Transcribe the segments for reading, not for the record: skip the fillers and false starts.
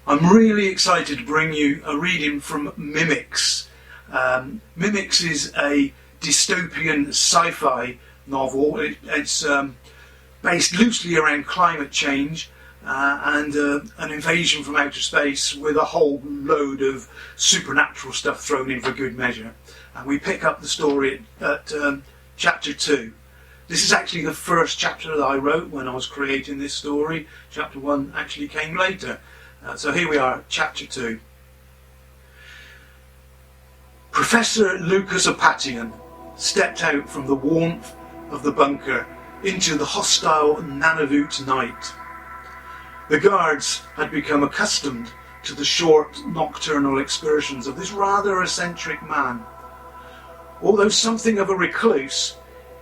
I'm really excited to bring you a reading from MIMICS. MIMICS is a dystopian sci-fi novel. It's based loosely around climate change and an invasion from outer space with a whole load of supernatural stuff thrown in for good measure. And we pick up the story at chapter 2. This is actually the first chapter that I wrote when I was creating this story. Chapter 1 actually came later. So here we are, chapter 2. Professor Lucas Apateon stepped out from the warmth of the bunker into the hostile Nunavut night. The guards had become accustomed to the short nocturnal excursions of this rather eccentric man. Although something of a recluse,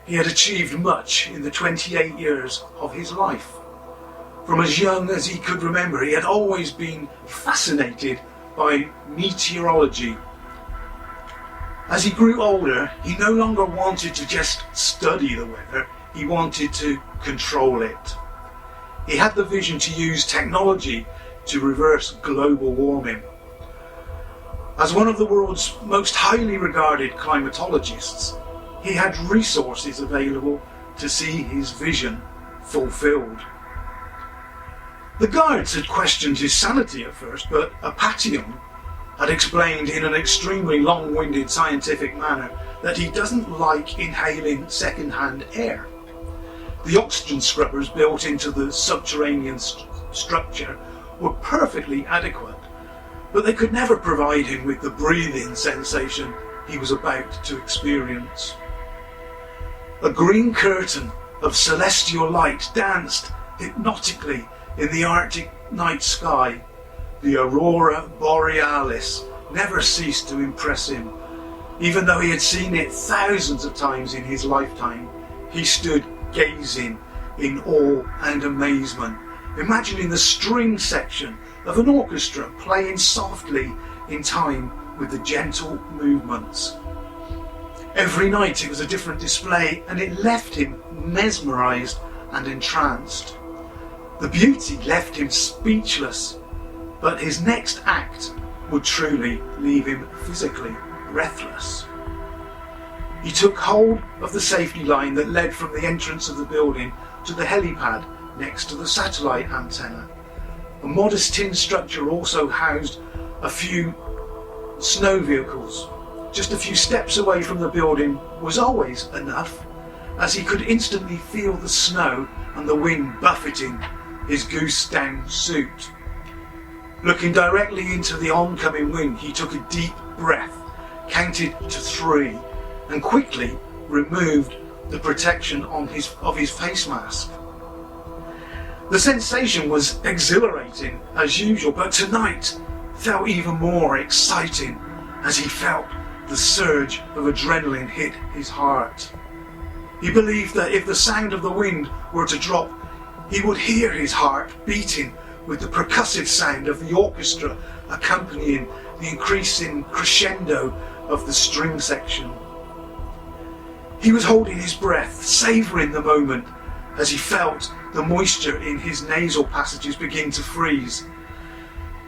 he had achieved much in the 28 years of his life. From as young as he could remember, he had always been fascinated by meteorology. As he grew older, he no longer wanted to just study the weather, he wanted to control it. He had the vision to use technology to reverse global warming. As one of the world's most highly regarded climatologists, he had resources available to see his vision fulfilled. The guards had questioned his sanity at first, but Apateon had explained in an extremely long-winded scientific manner that he doesn't like inhaling second-hand air. The oxygen scrubbers built into the subterranean structure were perfectly adequate, but they could never provide him with the breathing sensation he was about to experience. A green curtain of celestial light danced hypnotically in the Arctic night sky. The aurora borealis never ceased to impress him. Even though he had seen it thousands of times in his lifetime, he stood gazing in awe and amazement, imagining the string section of an orchestra playing softly in time with the gentle movements. Every night it was a different display, and it left him mesmerised and entranced. The beauty left him speechless, but his next act would truly leave him physically breathless. He took hold of the safety line that led from the entrance of the building to the helipad next to the satellite antenna. A modest tin structure also housed a few snow vehicles. Just a few steps away from the building was always enough, as he could instantly feel the snow and the wind buffeting his goose-down suit. Looking directly into the oncoming wind, he took a deep breath, counted to 3, and quickly removed the protection of his face mask. The sensation was exhilarating as usual, but tonight felt even more exciting as he felt the surge of adrenaline hit his heart. He believed that if the sound of the wind were to drop, he would hear his heart beating with the percussive sound of the orchestra accompanying the increasing crescendo of the string section. He was holding his breath, savouring the moment as he felt the moisture in his nasal passages begin to freeze.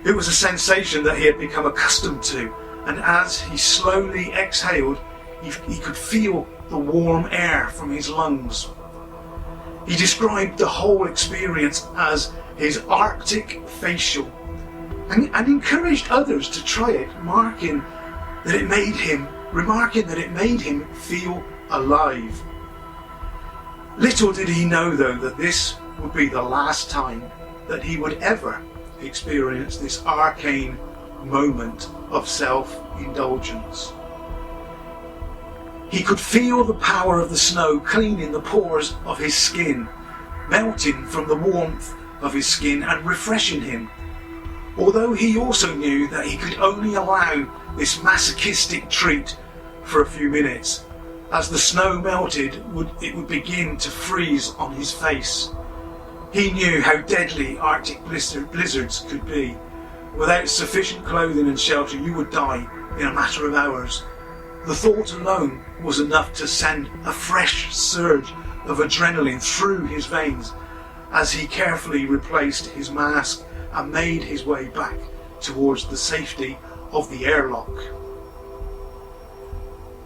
It was a sensation that he had become accustomed to, and as he slowly exhaled, he could feel the warm air from his lungs. He described the whole experience as his Arctic facial, and encouraged others to try it, remarking that it made him feel alive. Little did he know, though, that this would be the last time that he would ever experience this arcane moment of self-indulgence. He could feel the power of the snow cleaning the pores of his skin, melting from the warmth of his skin and refreshing him. Although he also knew that he could only allow this masochistic treat for a few minutes. As the snow melted, it would begin to freeze on his face. He knew how deadly Arctic blizzards could be. Without sufficient clothing and shelter, you would die in a matter of hours. The thought alone was enough to send a fresh surge of adrenaline through his veins as he carefully replaced his mask and made his way back towards the safety of the airlock.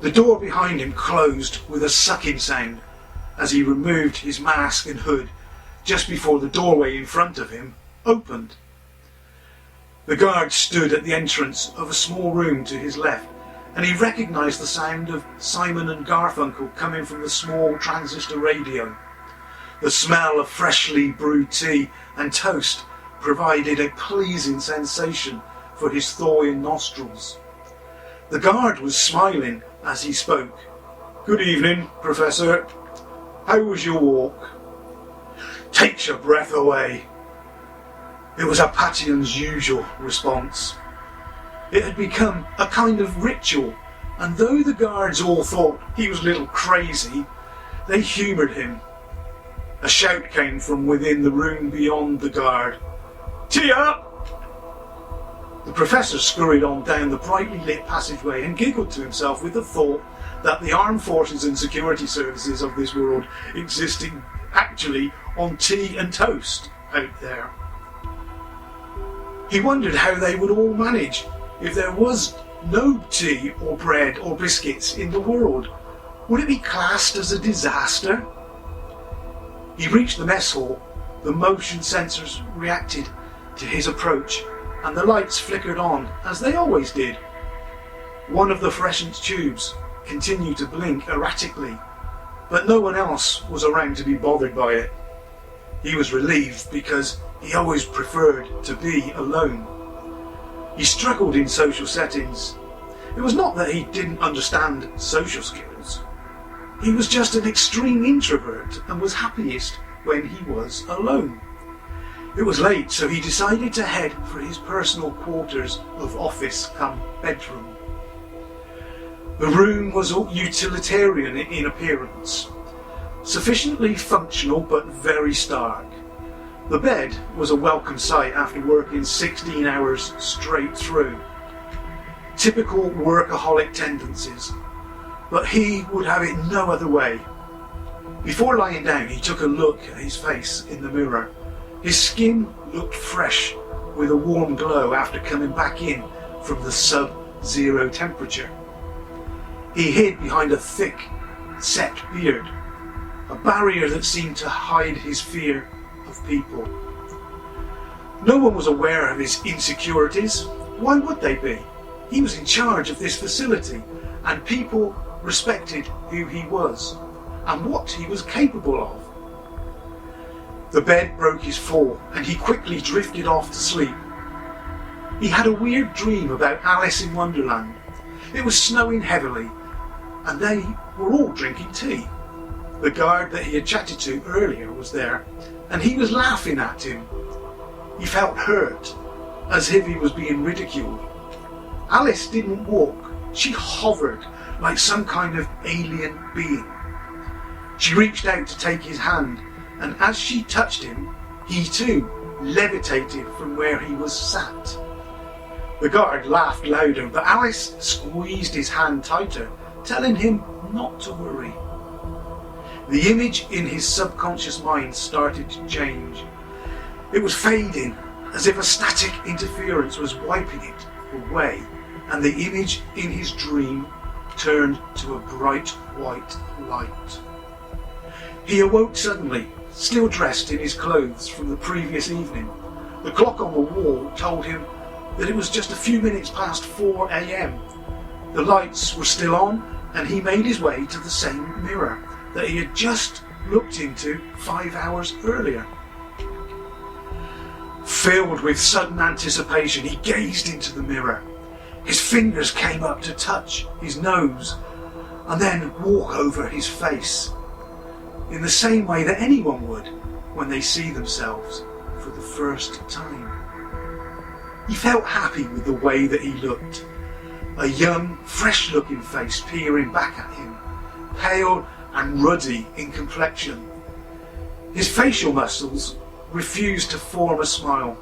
The door behind him closed with a sucking sound as he removed his mask and hood just before the doorway in front of him opened. The guard stood at the entrance of a small room to his left, and he recognised the sound of Simon and Garfunkel coming from the small transistor radio. The smell of freshly brewed tea and toast provided a pleasing sensation for his thawing nostrils. The guard was smiling as he spoke. "Good evening, Professor. How was your walk?" "Takes your breath away." It was Apateon's usual response. It had become a kind of ritual, and though the guards all thought he was a little crazy, they humoured him. A shout came from within the room beyond the guard. "Tea up!" The professor scurried on down the brightly lit passageway and giggled to himself with the thought that the armed forces and security services of this world existed actually on tea and toast out there. He wondered how they would all manage if there was no tea or bread or biscuits in the world. Would it be classed as a disaster? He reached the mess hall. The motion sensors reacted to his approach, and the lights flickered on, as they always did. One of the fluorescent tubes continued to blink erratically, but no one else was around to be bothered by it. He was relieved because he always preferred to be alone. He struggled in social settings. It was not that he didn't understand social skills. He was just an extreme introvert and was happiest when he was alone. It was late, so he decided to head for his personal quarters of office come bedroom. The room was utilitarian in appearance, sufficiently functional but very stark. The bed was a welcome sight after working 16 hours straight through. Typical workaholic tendencies, but he would have it no other way. Before lying down, he took a look at his face in the mirror. His skin looked fresh, with a warm glow after coming back in from the sub-zero temperature. He hid behind a thick, set beard, a barrier that seemed to hide his fear of people. No one was aware of his insecurities. Why would they be? He was in charge of this facility, and people respected who he was and what he was capable of. The bed broke his fall, and he quickly drifted off to sleep. He had a weird dream about Alice in Wonderland. It was snowing heavily, and they were all drinking tea. The guard that he had chatted to earlier was there, and he was laughing at him. He felt hurt, as if he was being ridiculed. Alice didn't walk. She hovered like some kind of alien being. She reached out to take his hand, and as she touched him, he too levitated from where he was sat. The guard laughed louder, but Alice squeezed his hand tighter, telling him not to worry. The image in his subconscious mind started to change. It was fading, as if a static interference was wiping it away, and the image in his dream turned to a bright white light. He awoke suddenly, still dressed in his clothes from the previous evening. The clock on the wall told him that it was just a few minutes past 4 a.m. The lights were still on, and he made his way to the same mirror that he had just looked into 5 hours earlier. Filled with sudden anticipation, he gazed into the mirror. His fingers came up to touch his nose and then walk over his face, in the same way that anyone would when they see themselves for the first time. He felt happy with the way that he looked. A young, fresh-looking face peering back at him, pale and ruddy in complexion. His facial muscles refused to form a smile.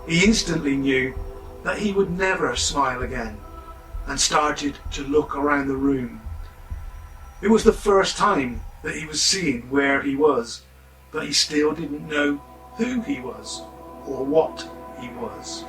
He instantly knew that he would never smile again, and started to look around the room. It was the first time that he was seeing where he was, but he still didn't know who he was. or what he was.